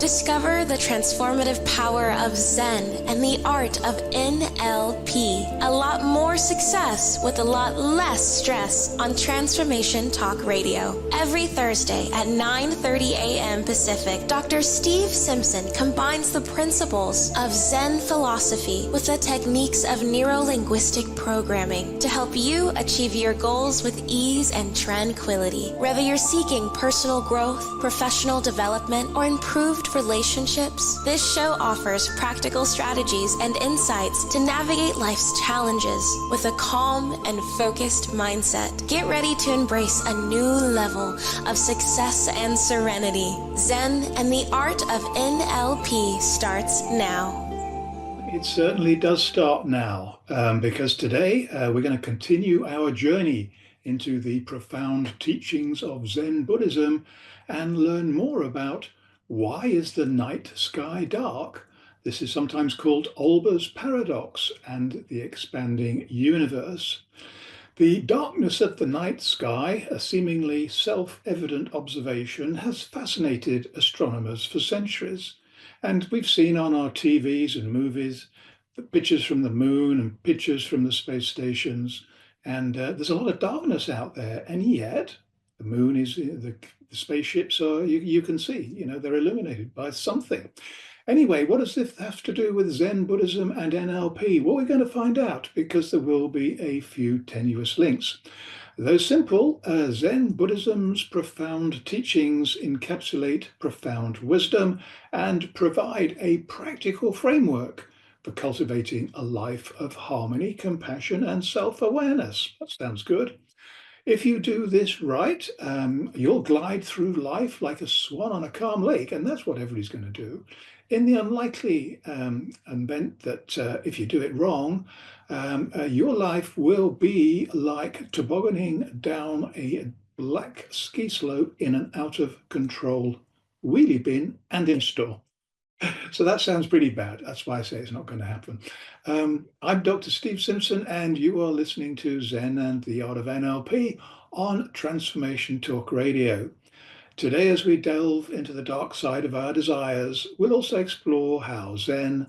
Discover the transformative power of Zen and the art of NLP. A lot more success with a lot less stress on Transformation Talk Radio. Every Thursday at 9:30 a.m. Pacific, Dr. Steve Simpson combines the principles of Zen philosophy with the techniques of neuro-linguistic programming to help you achieve your goals with ease and tranquility. Whether you're seeking personal growth, professional development, or improved relationships, this show offers practical strategies and insights to navigate life's challenges with a calm and focused mindset. Get ready to embrace a new level of success and serenity. Zen and the art of NLP starts now. It certainly does start now, because today we're going to continue our journey into the profound teachings of Zen Buddhism and learn more about why is the night sky dark. This is sometimes called Olbers' paradox and the expanding universe. The darkness of the night sky, a seemingly self-evident observation, has fascinated astronomers for centuries. And we've seen on our TVs and movies the pictures from the moon and pictures from the space stations. And there's a lot of darkness out there. And yet the moon is, the spaceships are, you can see, they're illuminated by something. Anyway, what does this have to do with Zen Buddhism and NLP? Well, we're going to find out, because there will be a few tenuous links. Though simple, Zen Buddhism's profound teachings encapsulate profound wisdom and provide a practical framework for cultivating a life of harmony, compassion, and self-awareness. That sounds good. If you do this right, you'll glide through life like a swan on a calm lake, and that's what everybody's going to do. In the unlikely event that if you do it wrong, your life will be like tobogganing down a black ski slope in an out-of-control wheelie bin and in store. So that sounds pretty bad. That's why I say it's not going to happen. I'm Dr. Steve Simpson, and you are listening to Zen and the Art of NLP on Transformation Talk Radio. Today, as we delve into the dark side of our desires, we'll also explore how Zen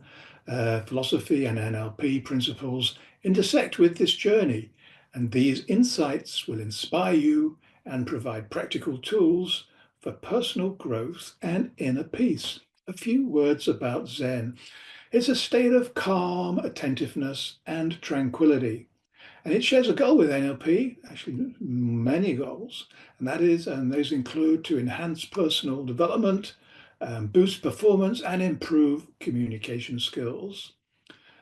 philosophy and NLP principles intersect with this journey. And these insights will inspire you and provide practical tools for personal growth and inner peace. A few words about Zen. It's a state of calm attentiveness and tranquility. And it shares a goal with NLP, actually many goals, and those include to enhance personal development, boost performance, and improve communication skills.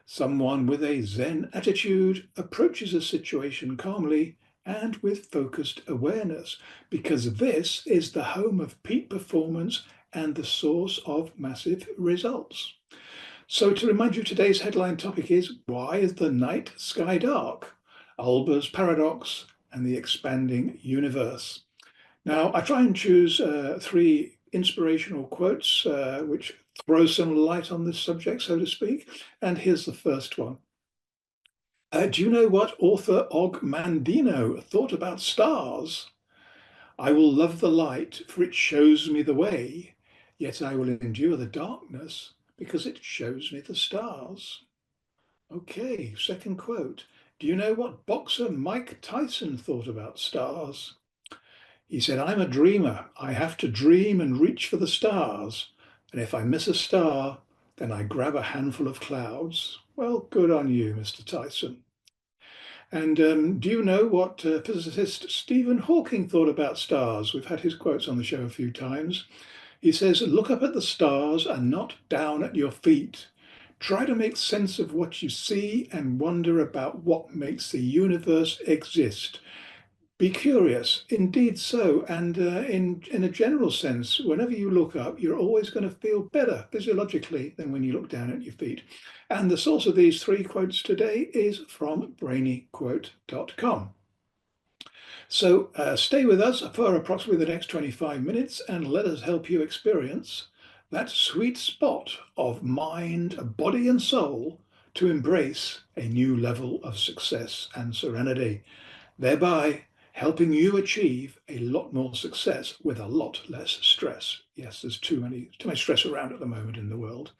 Someone with a Zen attitude approaches a situation calmly and with focused awareness, because this is the home of peak performance and the source of massive results. So to remind you, today's headline topic is, why is the night sky dark? Olbers' paradox and the expanding universe. Now, I try and choose three inspirational quotes which throw some light on this subject, so to speak. And here's the first one. Do you know what author Og Mandino thought about stars? I will love the light, for it shows me the way. Yet I will endure the darkness because it shows me the stars. Okay, second quote. Do you know what boxer Mike Tyson thought about stars? He said, I'm a dreamer. I have to dream and reach for the stars. And if I miss a star, then I grab a handful of clouds. Well, good on you, Mr. Tyson. And do you know what physicist Stephen Hawking thought about stars? We've had his quotes on the show a few times. He says, look up at the stars and not down at your feet. Try to make sense of what you see and wonder about what makes the universe exist. Be curious, indeed so. And in a general sense, whenever you look up, you're always going to feel better physiologically than when you look down at your feet. And the source of these three quotes today is from brainyquote.com. So stay with us for approximately the next 25 minutes and let us help you experience that sweet spot of mind, body, and soul to embrace a new level of success and serenity, thereby helping you achieve a lot more success with a lot less stress. Yes, there's too much stress around at the moment in the world.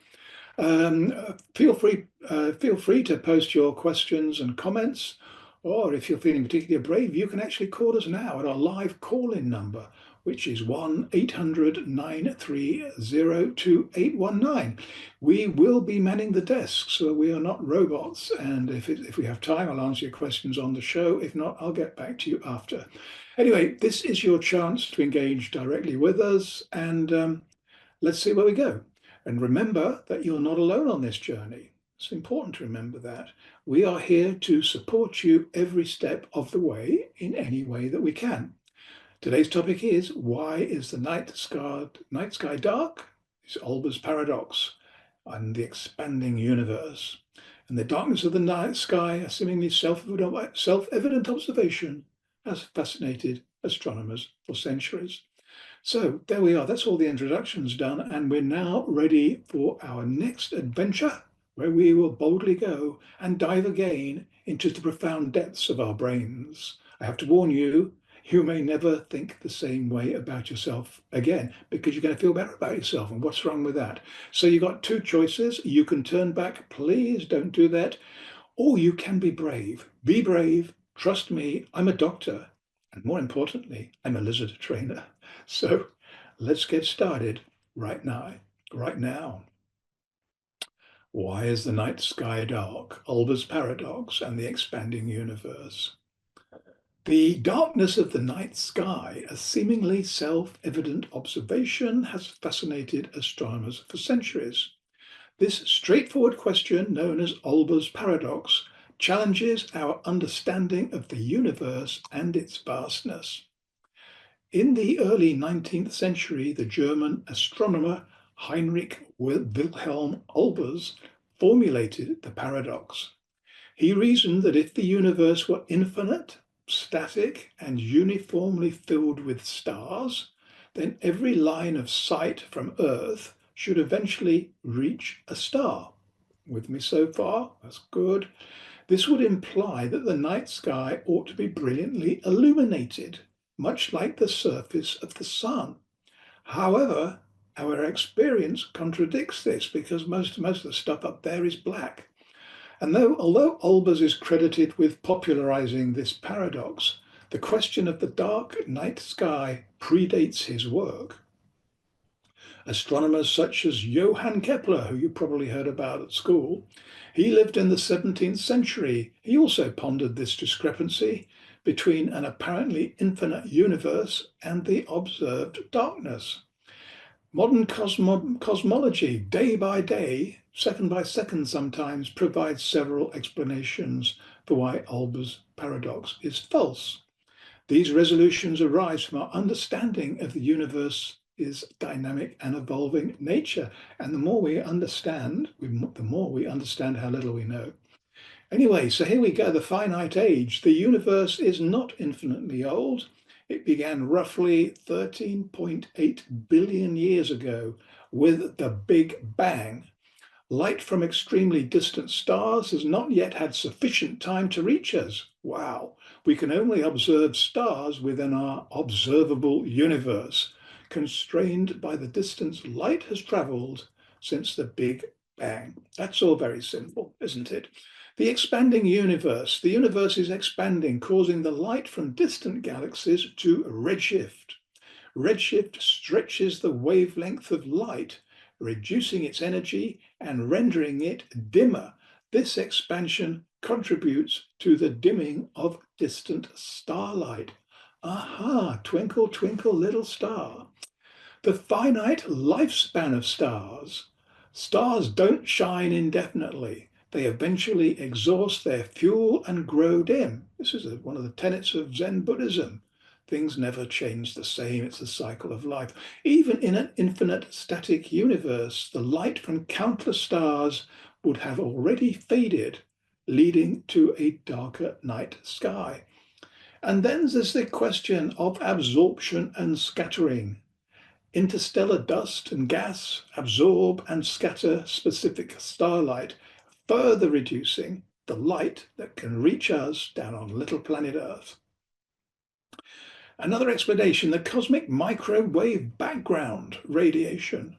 Feel free to post your questions and comments, or if you're feeling particularly brave, you can actually call us now at our live call-in number, which is 1-800-930-2819. We will be manning the desks, so we are not robots, and if we have time, I'll answer your questions on the show. If not, I'll get back to you after. Anyway, this is your chance to engage directly with us, and let's see where we go. And remember that you're not alone on this journey. It's important to remember that. We are here to support you every step of the way in any way that we can. Today's topic is, why is the night sky dark? It's Olbers' paradox and the expanding universe. And the darkness of the night sky, a seemingly self-evident observation, has fascinated astronomers for centuries. So there we are. That's all the introductions done. And we're now ready for our next adventure, where we will boldly go and dive again into the profound depths of our brains. I have to warn you, you may never think the same way about yourself again, because you're going to feel better about yourself. And what's wrong with that? So you've got two choices. You can turn back. Please don't do that. Or you can be brave. Be brave. Trust me, I'm a doctor. And more importantly, I'm a lizard trainer. So let's get started right now. Why is the night sky dark? Olbers' paradox and the expanding universe. The darkness of the night sky, a seemingly self-evident observation, has fascinated astronomers for centuries. This straightforward question, known as Olbers' paradox, challenges our understanding of the universe and its vastness. In the early 19th century, the German astronomer Heinrich Wilhelm Olbers formulated the paradox. He reasoned that if the universe were infinite, static, and uniformly filled with stars, then every line of sight from Earth should eventually reach a star. With me so far? That's good. This would imply that the night sky ought to be brilliantly illuminated, much like the surface of the sun. However, our experience contradicts this, because most of the stuff up there is black. And although Olbers is credited with popularizing this paradox, the question of the dark night sky predates his work. Astronomers such as Johann Kepler, who you probably heard about at school, he lived in the 17th century. He also pondered this discrepancy between an apparently infinite universe and the observed darkness. Modern cosmology, day by day, second by second sometimes, provides several explanations for why Olbers' paradox is false. These resolutions arise from our understanding of the universe's dynamic and evolving nature. And the more we understand, the more we understand how little we know. Anyway, so here we go, the finite age. The universe is not infinitely old. It began roughly 13.8 billion years ago with the Big Bang. Light from extremely distant stars has not yet had sufficient time to reach us. Wow, we can only observe stars within our observable universe, constrained by the distance light has traveled since the Big Bang. That's all very simple, isn't it? The expanding universe. The universe is expanding, causing the light from distant galaxies to redshift. Redshift stretches the wavelength of light, reducing its energy and rendering it dimmer. This expansion contributes to the dimming of distant starlight. Aha, twinkle, twinkle, little star. The finite lifespan of stars. Stars don't shine indefinitely. They eventually exhaust their fuel and grow dim. This is one of the tenets of Zen Buddhism. Things never change the same. It's the cycle of life. Even in an infinite static universe, the light from countless stars would have already faded, leading to a darker night sky. And then there's the question of absorption and scattering. Interstellar dust and gas absorb and scatter specific starlight, further reducing the light that can reach us down on little planet Earth. Another explanation, the cosmic microwave background radiation.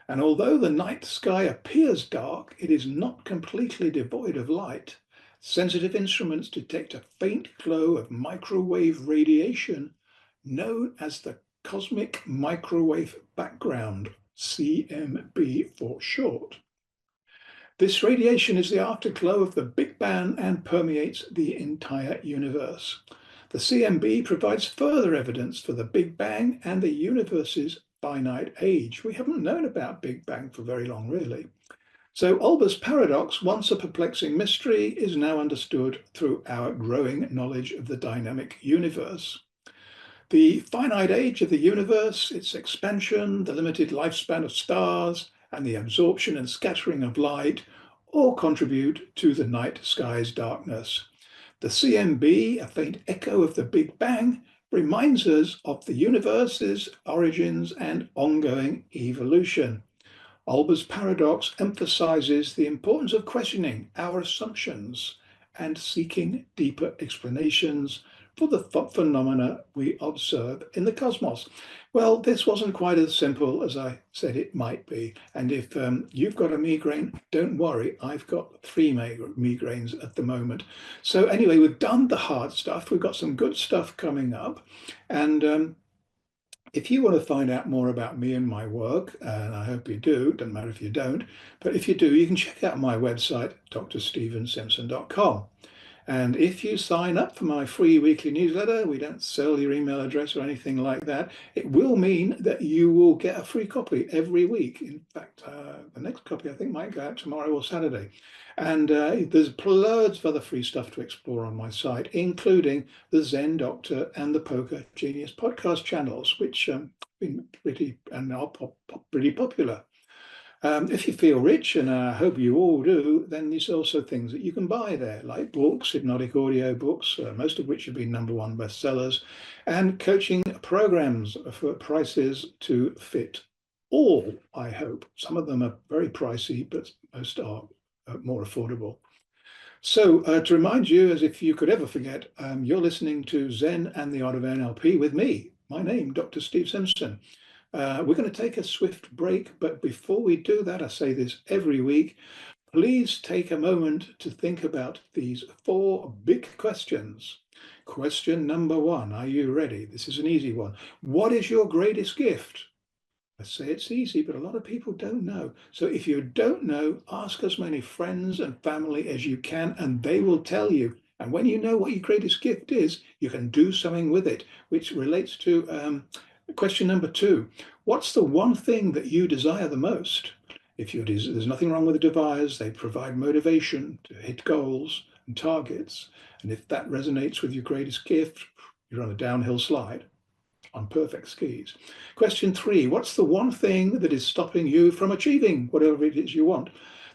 And although the night sky appears dark, it is not completely devoid of light. Sensitive instruments detect a faint glow of microwave radiation known as the cosmic microwave background, CMB for short. This radiation is the afterglow of the Big Bang and permeates the entire universe. The CMB provides further evidence for the Big Bang and the universe's finite age. We haven't known about Big Bang for very long, really. So Olbers' paradox, once a perplexing mystery, is now understood through our growing knowledge of the dynamic universe. The finite age of the universe, its expansion, the limited lifespan of stars, and the absorption and scattering of light all contribute to the night sky's darkness. The CMB, a faint echo of the Big Bang, reminds us of the universe's origins and ongoing evolution. Olbers' paradox emphasizes the importance of questioning our assumptions and seeking deeper explanations for the phenomena we observe in the cosmos. Well, this wasn't quite as simple as I said it might be. And if you've got a migraine, don't worry, I've got 3 migraines at the moment. So anyway, we've done the hard stuff. We've got some good stuff coming up. And if you want to find out more about me and my work, and I hope you do, doesn't matter if you don't, but if you do, you can check out my website, drstephensimpson.com. And if you sign up for my free weekly newsletter, we don't sell your email address or anything like that. It will mean that you will get a free copy every week. In fact, the next copy I think might go out tomorrow or Saturday. And there's loads of other free stuff to explore on my site, including the Zen Doctor and the Poker Genius podcast channels, which have been pretty and are pretty popular. If you feel rich, and I hope you all do, then there's also things that you can buy there, like books, hypnotic audio books, most of which have been #1 bestsellers, and coaching programs for prices to fit all, I hope. Some of them are very pricey, but most are more affordable. So to remind you, as if you could ever forget, you're listening to Zen and the Art of NLP with me, my name, Dr. Steve Simpson. We're going to take a swift break, but before we do that, I say this every week, please take a moment to think about these 4 big questions. Question number 1, are you ready? This is an easy one. What is your greatest gift? I say it's easy, but a lot of people don't know. So if you don't know, ask as many friends and family as you can, and they will tell you. And when you know what your greatest gift is, you can do something with it, which relates to question number 2. What's the one thing that you desire the most? There's nothing wrong with the desires. They provide motivation to hit goals and targets. And if that resonates with your greatest gift, you're on a downhill slide on perfect skis. Question 3, what's the one thing that is stopping you from achieving whatever it is you want?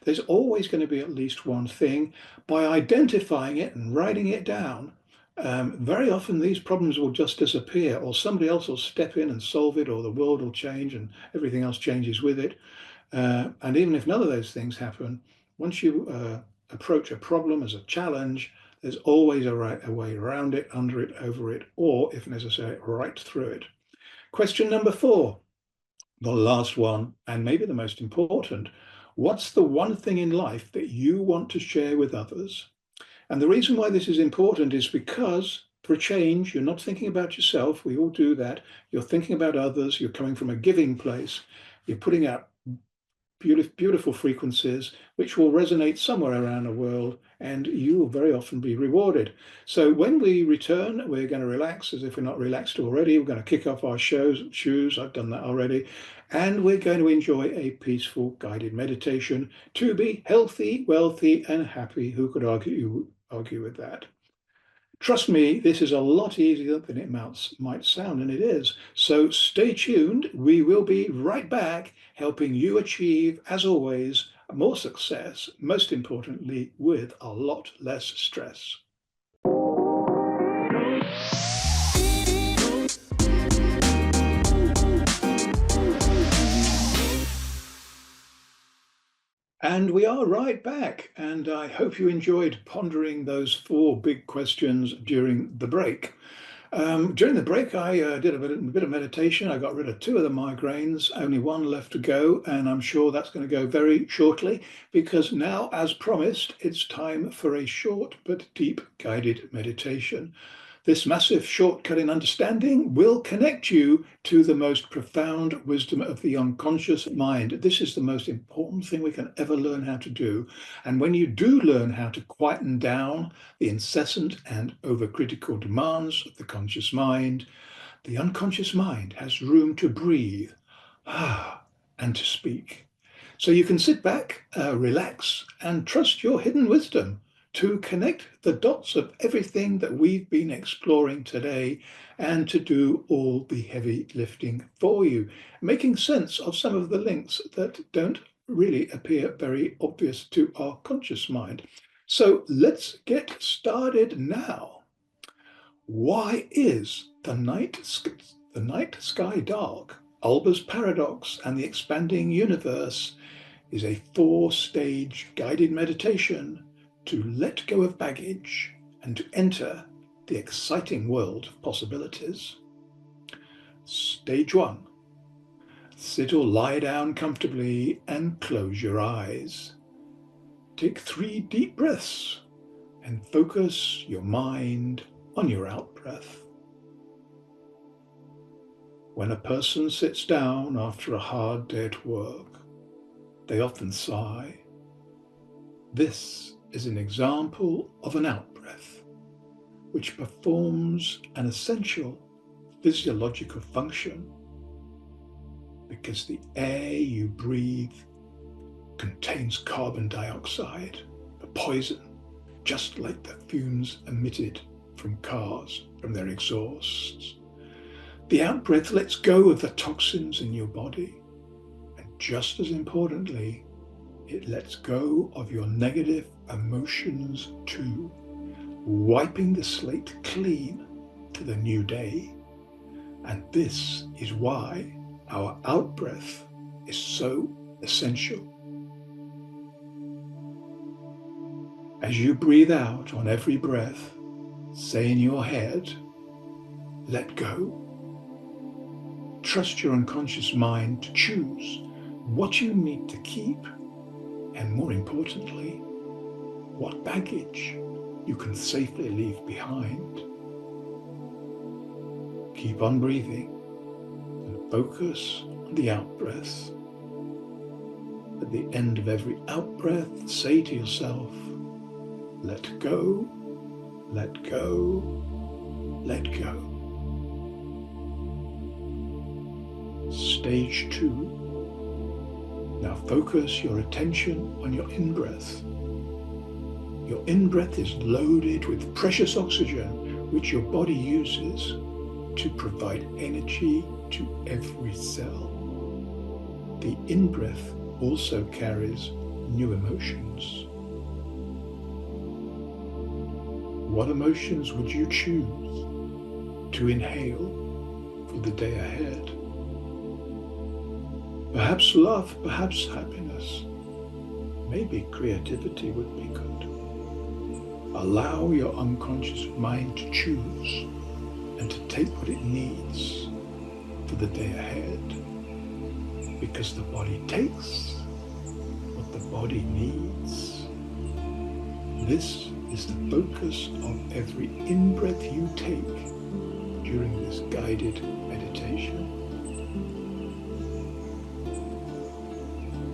There's always going to be at least one thing. By identifying it and writing it down, very often these problems will just disappear, or somebody else will step in and solve it, or the world will change and everything else changes with it. And even if none of those things happen, once you approach a problem as a challenge, there's always a way around it, under it, over it, or if necessary, right through it. Question number 4, the last one, and maybe the most important. What's the one thing in life that you want to share with others? And the reason why this is important is because, for a change, you're not thinking about yourself. We all do that. You're thinking about others. You're coming from a giving place. You're putting out beautiful frequencies, which will resonate somewhere around the world, and you will very often be rewarded. So when we return, we're going to relax as if we're not relaxed already. We're going to kick off our shoes. I've done that already. And we're going to enjoy a peaceful guided meditation to be healthy, wealthy, and happy. Who could argue with that? Trust me, this is a lot easier than it might sound, and it is. So stay tuned. We will be right back, helping you achieve, as always, more success, most importantly, with a lot less stress. And we are right back, and I hope you enjoyed pondering those 4 big questions during the break. During the break, I did a bit of meditation. I got rid of 2 of the migraines, only 1 left to go, and I'm sure that's going to go very shortly because now, as promised, it's time for a short but deep guided meditation. This massive shortcut in understanding will connect you to the most profound wisdom of the unconscious mind. This is the most important thing we can ever learn how to do. And when you do learn how to quieten down the incessant and overcritical demands of the conscious mind, the unconscious mind has room to breathe, and to speak. So you can sit back, relax, and trust your hidden wisdom to connect the dots of everything that we've been exploring today and to do all the heavy lifting for you, making sense of some of the links that don't really appear very obvious to our conscious mind. So let's get started now. Why is the night sky dark? Olbers' paradox and the expanding universe is a 4-stage guided meditation to let go of baggage and to enter the exciting world of possibilities. Stage 1. Sit or lie down comfortably and close your eyes. Take 3 deep breaths and focus your mind on your out-breath. When a person sits down after a hard day at work, they often sigh. This is an example of an out-breath, which performs an essential physiological function because the air you breathe contains carbon dioxide, a poison, just like the fumes emitted from cars from their exhausts. The out-breath lets go of the toxins in your body, and just as importantly, it lets go of your negative emotions too, wiping the slate clean to the new day. And this is why our out-breath is so essential. As you breathe out on every breath, say in your head, let go. Trust your unconscious mind to choose what you need to keep, and more importantly, what baggage you can safely leave behind. Keep on breathing and focus on the out-breath. At the end of every out-breath, say to yourself, let go, let go, let go. Stage 2. Now focus your attention on your in-breath. Your in-breath is loaded with precious oxygen, which your body uses to provide energy to every cell. The in-breath also carries new emotions. What emotions would you choose to inhale for the day ahead? Perhaps love, perhaps happiness. Maybe creativity would be good. Allow your unconscious mind to choose and to take what it needs for the day ahead. Because the body takes what the body needs. This is the focus of every in-breath you take during this guided meditation.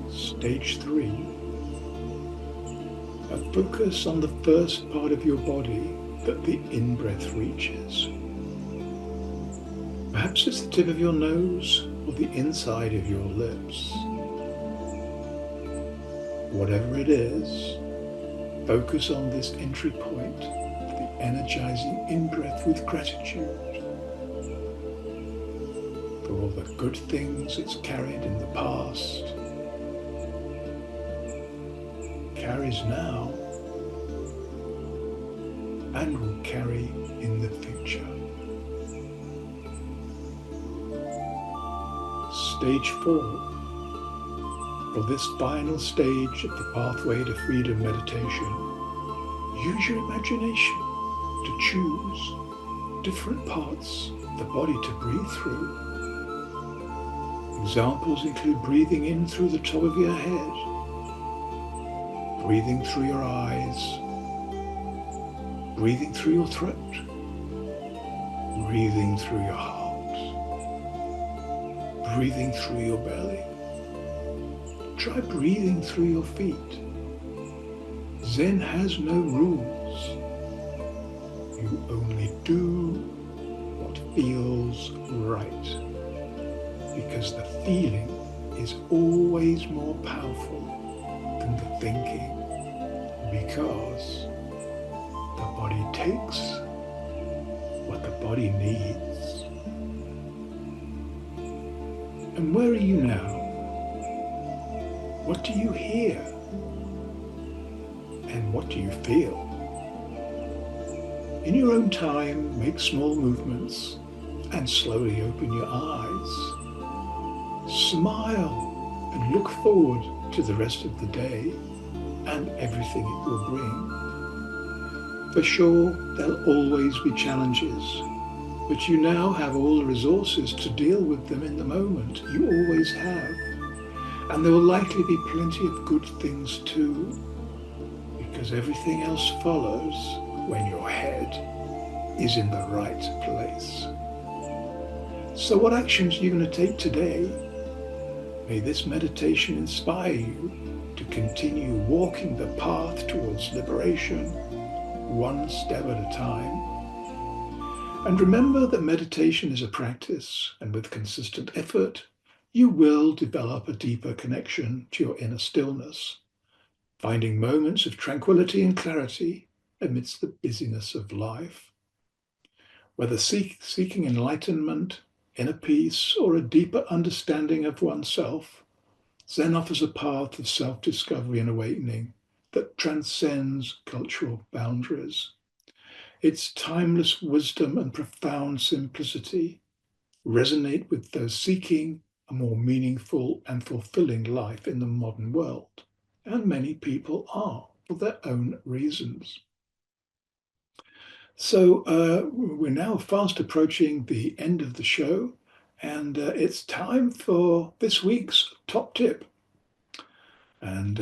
Stage 3. A focus on the first part of your body that the in-breath reaches. Perhaps it's the tip of your nose or the inside of your lips. Whatever it is, focus on this entry point of the energizing in-breath with gratitude for all the good things it's carried in the past, carries now, and will carry in the future. Stage 4. For this final stage of the pathway to freedom meditation, use your imagination to choose different parts of the body to breathe through. Examples include breathing in through the top of your head, breathing through your eyes, breathing through your throat, breathing through your heart, breathing through your belly. Try breathing through your feet. Zen has no rules. You only do what feels right, because the feeling is always more powerful than the thinking, because the body takes what the body needs. And where are you now? What do you hear? And what do you feel? In your own time, make small movements and slowly open your eyes. Smile and look forward to the rest of the day and everything it will bring. For sure, there'll always be challenges, but you now have all the resources to deal with them in the moment. You always have. And there will likely be plenty of good things too, because everything else follows when your head is in the right place. So what actions are you going to take today? May this meditation inspire you to continue walking the path towards liberation, one step at a time. And remember that meditation is a practice, and with consistent effort, you will develop a deeper connection to your inner stillness, finding moments of tranquility and clarity amidst the busyness of life. Whether seeking enlightenment, inner peace, or a deeper understanding of oneself, Zen offers a path of self-discovery and awakening that transcends cultural boundaries. Its timeless wisdom and profound simplicity resonate with those seeking a more meaningful and fulfilling life in the modern world. And many people are, for their own reasons. So we're now fast approaching the end of the show, and it's time for this week's top tip. And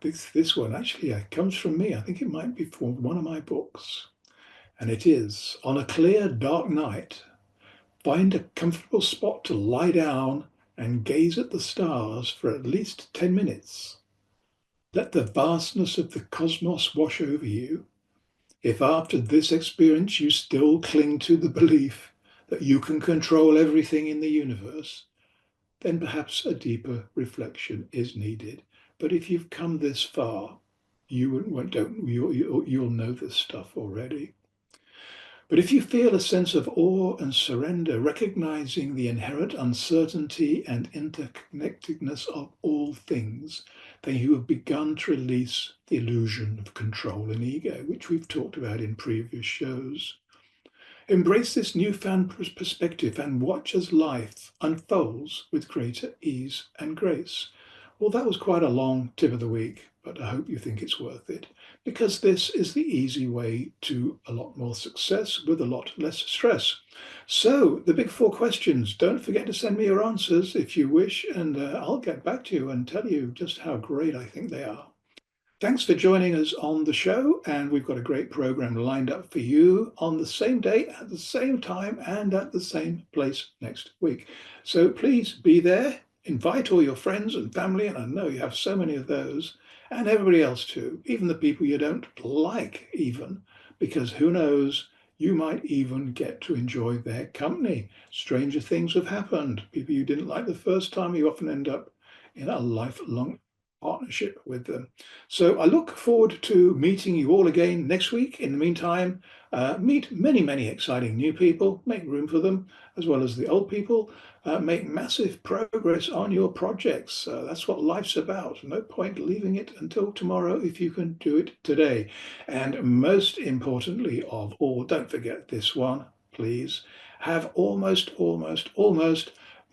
this one actually comes from me. I think it might be from one of my books. And it is, on a clear, dark night, find a comfortable spot to lie down and gaze at the stars for at least 10 minutes. Let the vastness of the cosmos wash over you. If after this experience you still cling to the belief that you can control everything in the universe, then perhaps a deeper reflection is needed. But if you've come this far, you'll know this stuff already. But if you feel a sense of awe and surrender, recognizing the inherent uncertainty and interconnectedness of all things, then you have begun to release the illusion of control and ego, which we've talked about in previous shows. Embrace this newfound perspective and watch as life unfolds with greater ease and grace. Well, that was quite a long tip of the week, but I hope you think it's worth it, because this is the easy way to a lot more success with a lot less stress. So the big 4 questions, don't forget to send me your answers if you wish, and I'll get back to you and tell you just how great I think they are. Thanks for joining us on the show, and we've got a great program lined up for you on the same day, at the same time, and at the same place next week. So please be there, invite all your friends and family, and I know you have so many of those, and everybody else too, even the people you don't like even, because who knows, you might even get to enjoy their company. Stranger things have happened. People you didn't like the first time, you often end up in a lifelong partnership with them. So I look forward to meeting you all again next week. In the meantime, meet many, many exciting new people, make room for them, as well as the old people. Make massive progress on your projects. That's what life's about. No point leaving it until tomorrow if you can do it today. And most importantly of all, don't forget this one, please. Have almost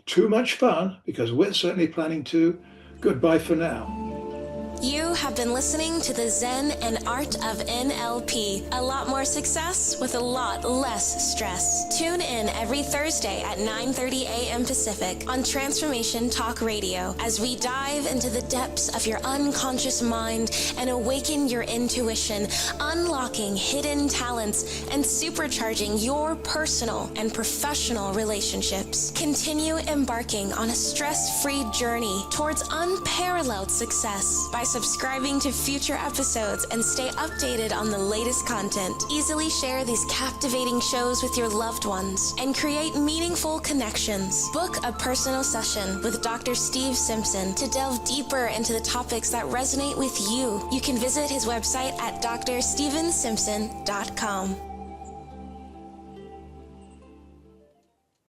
too much fun, because we're certainly planning to. Goodbye for now. You have been listening to the Zen and Art of NLP. A lot more success with a lot less stress. Tune in every Thursday at 9:30 a.m. Pacific on Transformation Talk Radio as we dive into the depths of your unconscious mind and awaken your intuition, unlocking hidden talents and supercharging your personal and professional relationships. Continue embarking on a stress-free journey towards unparalleled success by subscribing to future episodes and stay updated on the latest content. Easily share these captivating shows with your loved ones and create meaningful connections. Book a personal session with Dr. Steve Simpson to delve deeper into the topics that resonate with you. You can visit his website at drstevensimpson.com.